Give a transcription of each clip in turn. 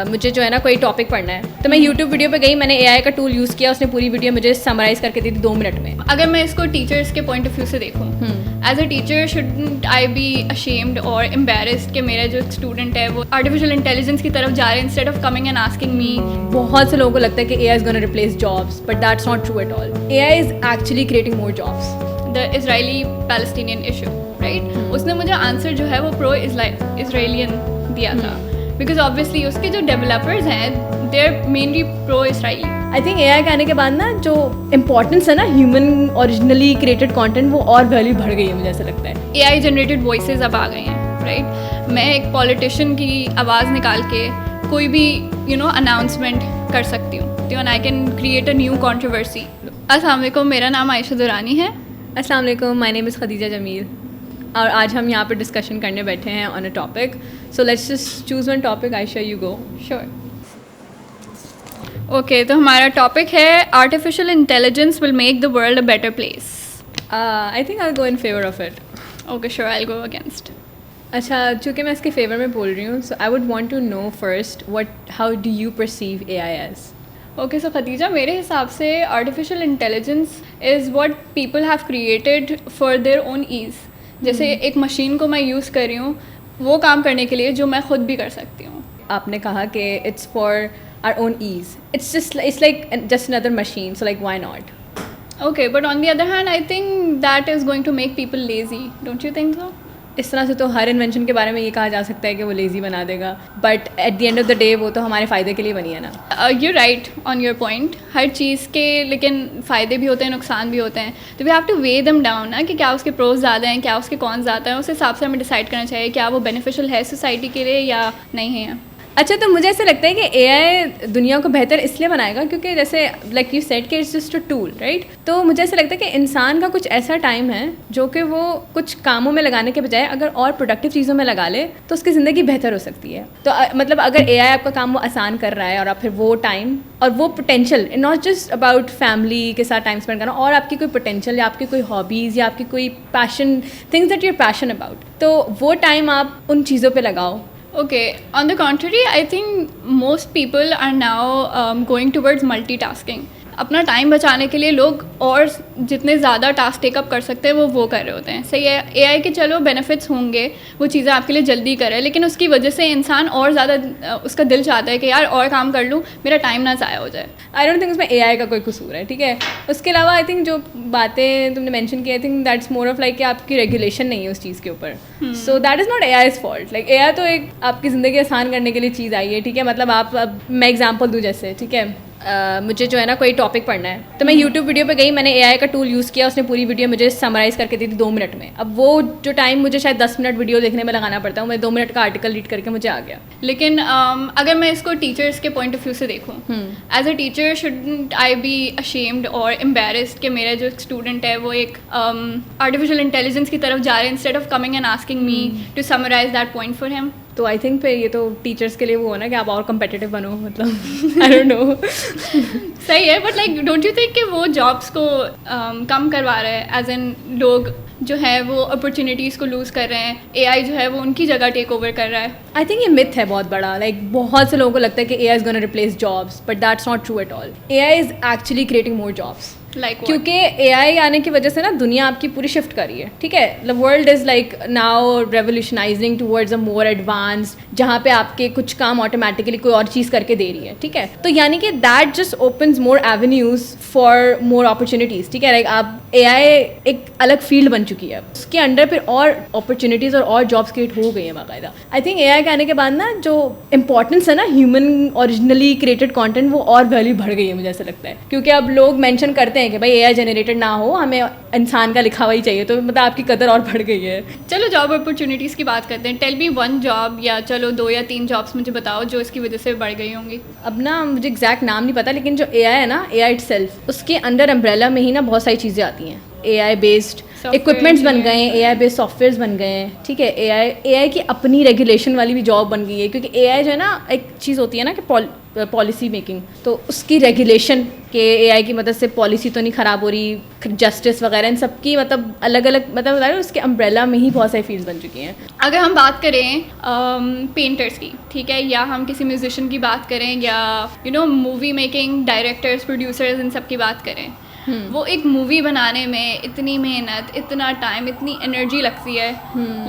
मुझे जो है ना कोई टॉपिक पढ़ना है तो मैं यूट्यूब वीडियो पे गई, मैंने एआई का टूल यूज़ किया, उसने पूरी वीडियो मुझे समराइज़ करके दी थी 2 मिनट में। अगर मैं इसको टीचर्स के पॉइंट ऑफ व्यू से देखूँ, as a teacher shouldn't I be ashamed और एम्बेरस्ड कि मेरा जो स्टूडेंट है वो आर्टिफिशियल इंटेलिजेंस की तरफ जा रहे हैं instead of coming and asking मी। बहुत से लोगों को लगता है कि AI is gonna replace jobs, but that's not true at all. AI is actually creating more jobs. The Israeli Palestinian issue, right, उसने मुझे आंसर जो है वो प्रो इजराइलियन दिया था, बिकॉज ऑब्वियसली उसके जो डेवलपर्स हैं they are mainly pro Israeli. I think AI के आने के बाद ना जो इम्पोर्टेंस है ना ह्यूमन ओरिजिनली क्रिएटेड कंटेंट, वो और वैल्यू बढ़ गई है, मुझे ऐसा लगता है। एआई जनरेटेड वॉइसेस अब आ गए हैं, राइट। मैं एक पॉलिटिशियन की आवाज़ निकाल के कोई भी अनाउंसमेंट कर सकती हूँ and I can create a new controversy. अस्सलाम वालेकुम, मेरा नाम आयशा दुरानी है। अस्सलाम वालेकुम, my name is Khadija Jameel और आज हम यहाँ पर डिस्कशन करने बैठे हैं on a topic. So let's just choose one topic. Ayesha, you go. Sure. Okay, तो हमारा टॉपिक है artificial intelligence will make the world a better place. I think I go in favour of it. Okay sure, I go against. अच्छा, चूँकि मैं इसके favour में बोल रही हूँ, so I would want to know first how do you perceive AI as? Okay, so Khadija, मेरे हिसाब से artificial intelligence is what people have created for their own ease. जैसे एक मशीन को मैं यूज़ कर रही हूँ वो काम करने के लिए जो मैं खुद भी कर सकती हूँ। आपने कहा कि it's for our own ease, it's like just another machine, so like why not? Okay, but on the other hand I think that is going to make people lazy, don't you think so? इस तरह से तो हर invention के बारे में ये कहा जा सकता है कि वो लेज़ी बना देगा, but at the end of the day वो तो हमारे फ़ायदे के लिए बनी है ना। You right on your point. हर चीज़ के लेकिन फ़ायदे भी होते हैं, नुकसान भी होते हैं, तो we have to weigh them down ना कि क्या उसके प्रोज ज़्यादा हैं, क्या उसके कॉन्स ज़्यादा हैं। उस हिसाब से हमें डिसाइड करना चाहिए क्या वो बेनिफिशियल है सोसाइटी के लिए या नहीं है। अच्छा, तो मुझे ऐसा लगता है कि एआई दुनिया को बेहतर इसलिए बनाएगा क्योंकि जैसे लाइक यू सेड कि it's just a tool, right? तो मुझे ऐसा लगता है कि इंसान का कुछ ऐसा टाइम है जो कि वो कुछ कामों में लगाने के बजाय अगर और प्रोडक्टिव चीज़ों में लगा ले तो उसकी ज़िंदगी बेहतर हो सकती है। तो मतलब अगर एआई आपका काम वो आसान कर रहा है और आप फिर वो टाइम और वो potential, not just about family के साथ टाइम स्पेंड करना, और आपकी कोई पोटेंशियल या आपकी कोई हॉबीज़ या आपकी कोई passion, things that you are passion about, तो वो टाइम आप उन चीज़ों पर लगाओ। Okay, on the contrary, I think most people are now going towards multitasking. अपना टाइम बचाने के लिए लोग और जितने ज़्यादा टास्क टेकअप कर सकते हैं वो कर रहे होते हैं। सही है, एआई के चलो बेनिफिट्स होंगे, वो चीज़ें आपके लिए जल्दी करे, लेकिन उसकी वजह से इंसान और ज़्यादा उसका दिल चाहता है कि यार और काम कर लूँ, मेरा टाइम ना ज़ाया हो जाए। आई डोंट थिंक उसमें एआई का कोई कसूर है, ठीक है। उसके अलावा आई थिंक जो बातें तुमने मेंशन की, I think that's more of like कि आपकी रेगुलेशन नहीं है उस चीज़ के ऊपर। So that is not AIs fault. Like AI तो एक आपकी ज़िंदगी आसान करने के लिए चीज़ आई है, ठीक है। मतलब अब मैं एग्जाम्पल दूँ जैसे, ठीक है, मुझे जो है ना कोई टॉपिक पढ़ना है तो मैं यूट्यूब वीडियो पे गई, मैंने एआई का टूल यूज़ किया, उसने पूरी वीडियो मुझे समराइज़ करके दी थी 2 मिनट में। अब वो जो टाइम मुझे शायद 10 मिनट वीडियो देखने में लगाना पड़ता है, मैं 2 मिनट का आर्टिकल रीड करके मुझे आ गया। लेकिन अगर मैं इसको टीचर्स के पॉइंट ऑफ व्यू से देखूँ, as a teacher shouldn't I be ashamed और एम्बेरस्ड कि मेरा जो स्टूडेंट है वो एक आर्टिफिशियल इंटेलिजेंस की तरफ जा रहे हैं instead of coming and asking me to summarise that point for him. तो आई थिंक फिर ये तो टीचर्स के लिए वो हो ना कि आप और कम्पिटिटिव बनो, मतलब आई डोंट नो। सही है, but like don't you think कि वो जॉब्स को कम करवा रहे हैं, एज इन लोग जो है वो अपॉर्चुनिटीज़ को लूज़ कर रहे हैं, एआई जो है वो उनकी जगह टेक ओवर कर रहा है। आई थिंक ये मिथ है बहुत बड़ा। लाइक बहुत से लोगों को लगता है कि AI is gonna replace jobs, but that's not true at all. AI is actually creating more jobs. क्योंकि एआई आने की वजह से ना दुनिया आपकी पूरी शिफ्ट कर रही है, ठीक है। The world is like now revolutionising towards a more advanced, जहाँ पे आपके कुछ काम ऑटोमेटिकली कोई और चीज़ करके दे रही है, ठीक है। तो यानी कि that just opens more avenues for more opportunities, ठीक है। लाइक आप एआई एक अलग फील्ड बन चुकी है, उसके अंडर फिर और अपॉर्चुनिटीज़ और जॉब्स क्रिएट हो गई हैं बाकायदा। आई थिंक एआई के आने के बाद ना जो इंपॉर्टेंस है ना ह्यूमन ओरिजिनली क्रिएटेड कॉन्टेंट, वो और वैल्यू बढ़ गई है, मुझे ऐसा लगता है। क्योंकि अब लोग मैंशन करते हैं कि भाई एआई जनरेटेड ना हो, हमें इंसान का लिखा हुआ ही चाहिए, तो मतलब आपकी कदर और बढ़ गई है। चलो जॉब अपॉर्चुनिटीज़ की बात करते हैं। टेल मी वन जॉब, या चलो 2 या 3 जॉब्स मुझे बताओ जो इसकी वजह से बढ़ गई होंगी। अब ना मुझे एग्जैक्ट नाम नहीं पता, लेकिन जो एआई है ना, एआई इटसेल्फ, उसके अंडर अम्ब्रेला में ही ना बहुत सारी चीज़ें आती हैं। एआई बेस्ड इक्विपमेंट्स बन गए हैं, एआई बेस्ड सॉफ्टवेयर्स बन गए हैं, ठीक है। एआई की अपनी रेगुलेशन वाली भी जॉब बन गई है, क्योंकि एआई जो है ना एक चीज़ होती है ना कि पॉलिसी मेकिंग, तो उसकी रेगुलेशन के एआई की मदद से पॉलिसी तो नहीं ख़राब हो रही, जस्टिस वगैरह सॉफ्टवेयर एंड सबकी मतलब अलग अलग मतलब बता रहे हो उसके अम्ब्रेला में ही बहुत सारी फील्ड्स बन चुकी हैं. अगर हम बात करें पेंटर्स की, ठीक है, या हम किसी म्यूजिशियन की बात करें, या movie making directors producers in सब की बात करें, वो एक मूवी बनाने में इतनी मेहनत, इतना टाइम, इतनी एनर्जी लगती है,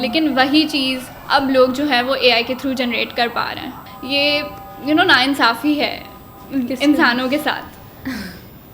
लेकिन वही चीज़ अब लोग जो है वो AI के थ्रू जनरेट कर पा रहे हैं. ये नाइंसाफ़ी है इंसानों के साथ.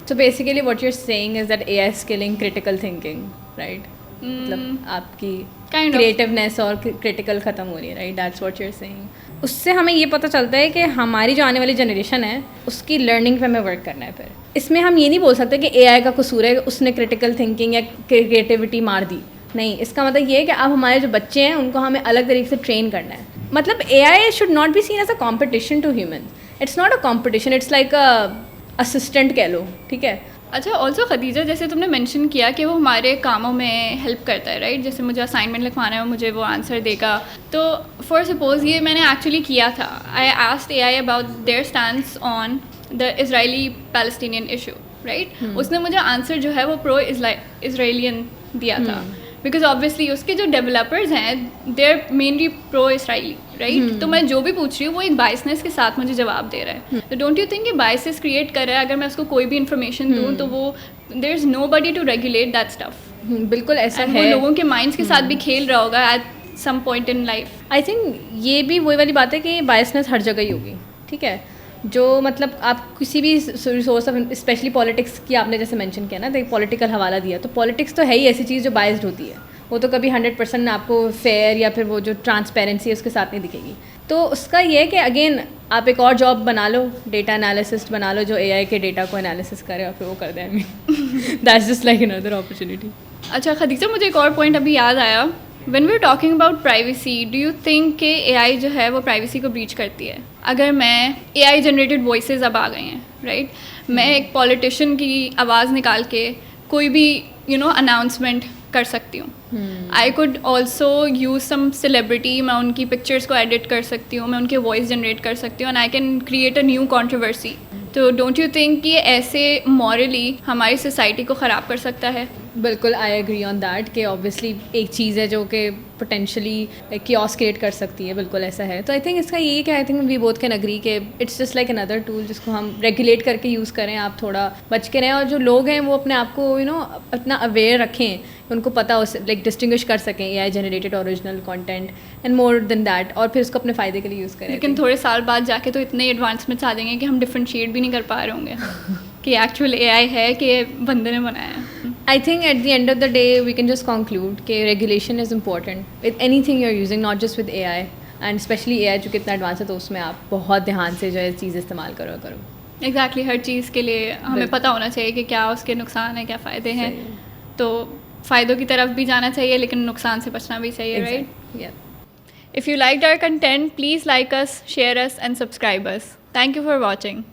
So basically what you're saying is that AI is killing critical thinking, right? मतलब आपकी क्रिएटिवनेस और क्रिटिकल ख़त्म हो रही है, right? That's what you're saying. उससे हमें ये पता चलता है कि हमारी जो आने वाली जनरेशन है उसकी लर्निंग पे हमें वर्क करना है. फिर इसमें हम ये नहीं बोल सकते कि AI का कसूर है, उसने क्रिटिकल थिंकिंग या क्रिएटिविटी मार दी. नहीं, इसका मतलब ये है कि अब हमारे जो बच्चे हैं उनको हमें अलग तरीके से ट्रेन करना है. मतलब AI should not be seen as a competition to human. It's not a competition, it's like a assistant कह लो, ठीक है. अच्छा, ऑल्सो खदीजा, जैसे तुमने मेंशन किया कि वो हमारे कामों में हेल्प करता है, राइट? जैसे मुझे असाइनमेंट लिखवाना है, मुझे वो आंसर देगा. तो फॉर सपोज ये मैंने एक्चुअली किया था. I asked AI about their stands on the Israeli Palestinian issue, right? उसने मुझे आंसर जो है वो प्रो इजराइलियन दिया था, बिकॉज ऑब्वियसली उसके जो डेवलपर्स हैं they are mainly pro Israeli, right? तो मैं जो भी पूछ रही हूँ वो एक बायसनेस के साथ मुझे जवाब दे रहा है. तो डोंट यू थिंक कि बायसेस क्रिएट कर रहा है? अगर मैं उसको कोई भी इन्फॉर्मेशन दूँ तो वो there is nobody to regulate that stuff. बिल्कुल ऐसा है. वो लोगों के माइंड्स के साथ भी खेल रहा होगा at some point in life. I think ये भी वही वाली बात है कि बायसनेस हर जगह ही होगी, ठीक है. जो मतलब आप किसी भी रिसोर्स ऑफ स्पेशली पॉलिटिक्स की आपने जैसे मेंशन किया ना, तो एक पॉलिटिकल हवाला दिया, तो पॉलिटिक्स तो है ही ऐसी चीज़ जो बायस्ड होती है. वो तो कभी 100% आपको फेयर या फिर वो जो ट्रांसपेरेंसी है उसके साथ नहीं दिखेगी. तो उसका ये है कि अगेन आप एक और जॉब बना लो, डेटा एनालिसिस्ट बना लो, जो AI के डेटा को एनालिसिस करे और फिर वो कर दें. That's just like another opportunity. अच्छा खदीजा, मुझे एक और पॉइंट अभी याद आया. When we are talking about privacy, do you think कि AI जो है वो प्राइवेसी को ब्रीच करती है? अगर मैं AI जनरेटेड वॉइसेस अब आ गए हैं, राइट? मैं एक पॉलिटिशियन की आवाज़ निकाल के कोई भी अनाउंसमेंट कर सकती हूँ. I could also use some celebrity, मैं उनकी पिक्चर्स को एडिट कर सकती हूँ, मैं उनके वॉइस जनरेट कर सकती हूँ, and I can create a new controversy. तो डोंट यू थिंक कि ये ऐसे मॉरली हमारी सोसाइटी को ख़राब कर सकता है? बिल्कुल, आई एग्री ऑन दैट कि ऑब्वियसली एक चीज़ है जो कि पोटेंशली कियोस क्रिएट कर सकती है. बिल्कुल ऐसा है. तो आई थिंक इसका ये कि I think we both can agree कि it's just like another tool जिसको हम रेगुलेट करके यूज़ करें. आप थोड़ा बच के रहें और जो लोग हैं वो अपने आप को इतना अवेयर रखें, उनको पता हो, लाइक डिस्टिंग्विश कर सकें AI generated original content and more than that, और फिर उसको अपने फ़ायदे के लिए यूज़ करें. लेकिन थोड़े साल बाद जाके तो इतने एडवांसमेंट्स आ जाएंगे कि हम डिफरेंशिएट भी नहीं कर पा रहे होंगे कि एक्चुअल AI है कि बंदे ने बनाया है. I think at the end of the day we can just conclude कि regulation is important with anything you're using, not just with AI, and especially AI जो कितना एडवांस है, तो उसमें आप बहुत ध्यान से जो है चीज़ इस्तेमाल करो. Exactly, हर चीज़ के लिए हमें पता होना चाहिए कि क्या उसके नुकसान है, क्या फ़ायदे हैं. तो फ़ायदों की तरफ भी जाना चाहिए लेकिन नुकसान से बचना भी चाहिए, right? If you liked our content, please like us, share us and subscribe us. Thank you for watching.